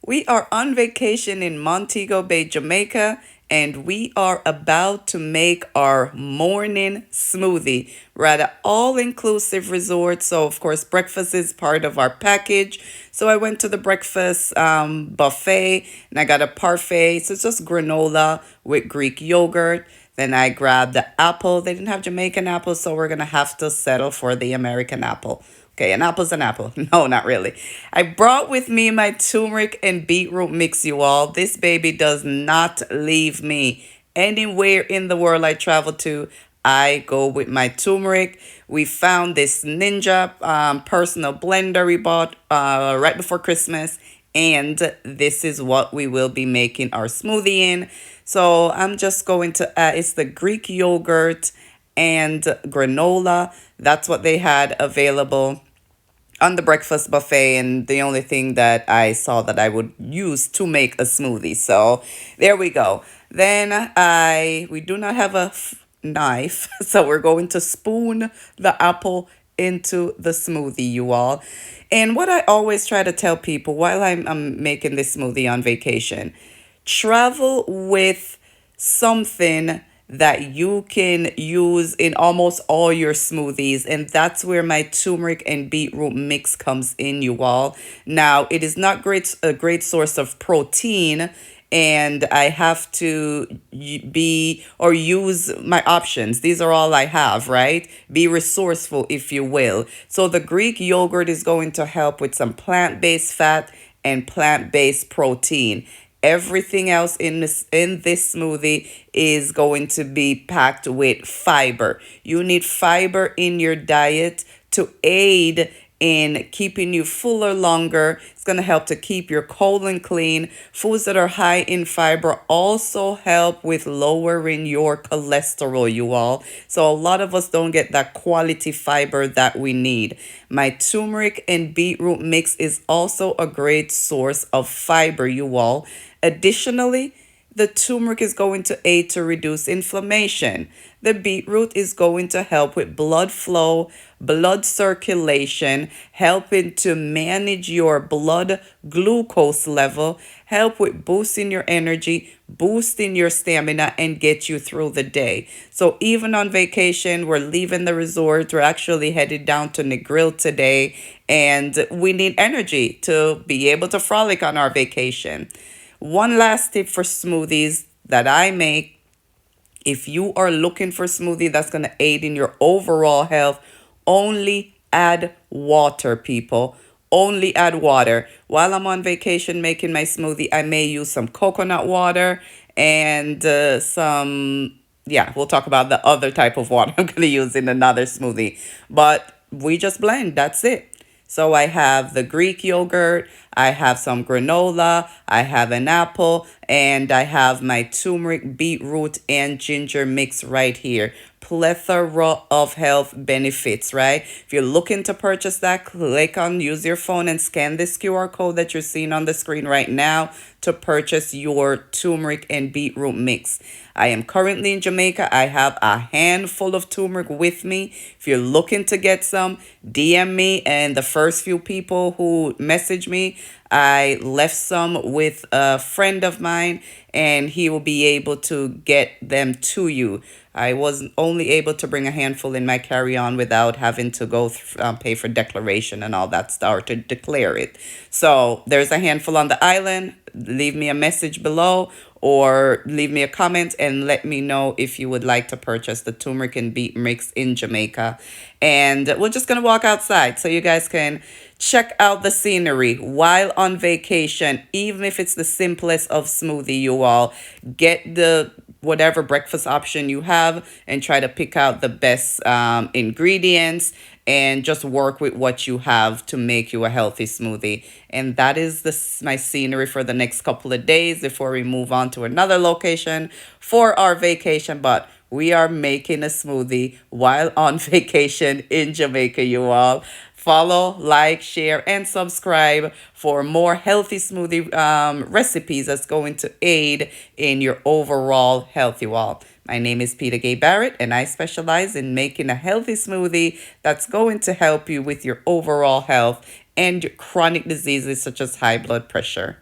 We are on vacation in Montego Bay, Jamaica, and we are about to make our morning smoothie. We're at an all-inclusive resort, so of course breakfast is part of our package. So I went to the breakfast buffet and I got a parfait. So it's just granola with Greek yogurt. Then I grabbed the apple. They didn't have Jamaican apples, so we're gonna have to settle for the American apple. Okay, an apple's an apple. No, not really. I brought with me my turmeric and beetroot mix, you all. This baby does not leave me. Anywhere in the world I travel to, I go with my turmeric. We found this Ninja personal blender we bought right before Christmas. And this is what we will be making our smoothie in. So I'm just going to add, it's the Greek yogurt and granola. That's what they had available on the breakfast buffet, and the only thing that I saw that I would use to make a smoothie. So there we go. Then we do not have a knife, so we're going to spoon the apple into the smoothie, you all. And what I always try to tell people while I'm making this smoothie on vacation, travel with something that you can use in almost all your smoothies, and that's where my turmeric and beetroot mix comes in, you all. Now it is not a great source of protein, and I have to be or use my options. These are all I have, right? Be resourceful, if you will. So the Greek yogurt is going to help with some plant-based fat and plant-based protein. Everything else in this smoothie is going to be packed with fiber. You need fiber in your diet to aid in keeping you fuller longer. It's going to help to keep your colon clean. Foods that are high in fiber also help with lowering your cholesterol, you all. So a lot of us don't get that quality fiber that we need. My turmeric and beetroot mix is also a great source of fiber, you all. Additionally, the turmeric is going to aid to reduce inflammation. The beetroot is going to help with blood flow, blood circulation, helping to manage your blood glucose level, help with boosting your energy, boosting your stamina, and get you through the day. So even on vacation, we're leaving the resort. We're actually headed down to Negril today, and we need energy to be able to frolic on our vacation. One last tip for smoothies that I make: if you are looking for a smoothie that's going to aid in your overall health, only add water, people. Only add water. While I'm on vacation making my smoothie, I may use some coconut water and yeah, we'll talk about the other type of water I'm going to use in another smoothie. But we just blend. That's it. So I have the Greek yogurt, I have some granola, I have an apple, and I have my turmeric, beetroot, and ginger mix right here. Plethora of health benefits, right? If you're looking to purchase that, use your phone and scan this QR code that you're seeing on the screen right now to purchase your turmeric and beetroot mix. I am currently in Jamaica. I have a handful of turmeric with me. If you're looking to get some, DM me. And the first few people who message me, I left some with a friend of mine, and he will be able to get them to you. I was only able to bring a handful in my carry-on without having to go pay for declaration and all that stuff, or to declare it. So there's a handful on the island. Leave me a message below or leave me a comment and let me know if you would like to purchase the turmeric and beet mix in Jamaica. And we're just going to walk outside so you guys can check out the scenery while on vacation. Even if it's the simplest of smoothie, you all get the whatever breakfast option you have and try to pick out the best ingredients and just work with what you have to make you a healthy smoothie. And that is my scenery for the next couple of days before we move on to another location for our vacation. But we are making a smoothie while on vacation in Jamaica, you all. Follow, like, share, and subscribe for more healthy smoothie recipes that's going to aid in your overall health, you all. My name is Peter Gay Barrett, and I specialize in making a healthy smoothie that's going to help you with your overall health and your chronic diseases such as high blood pressure.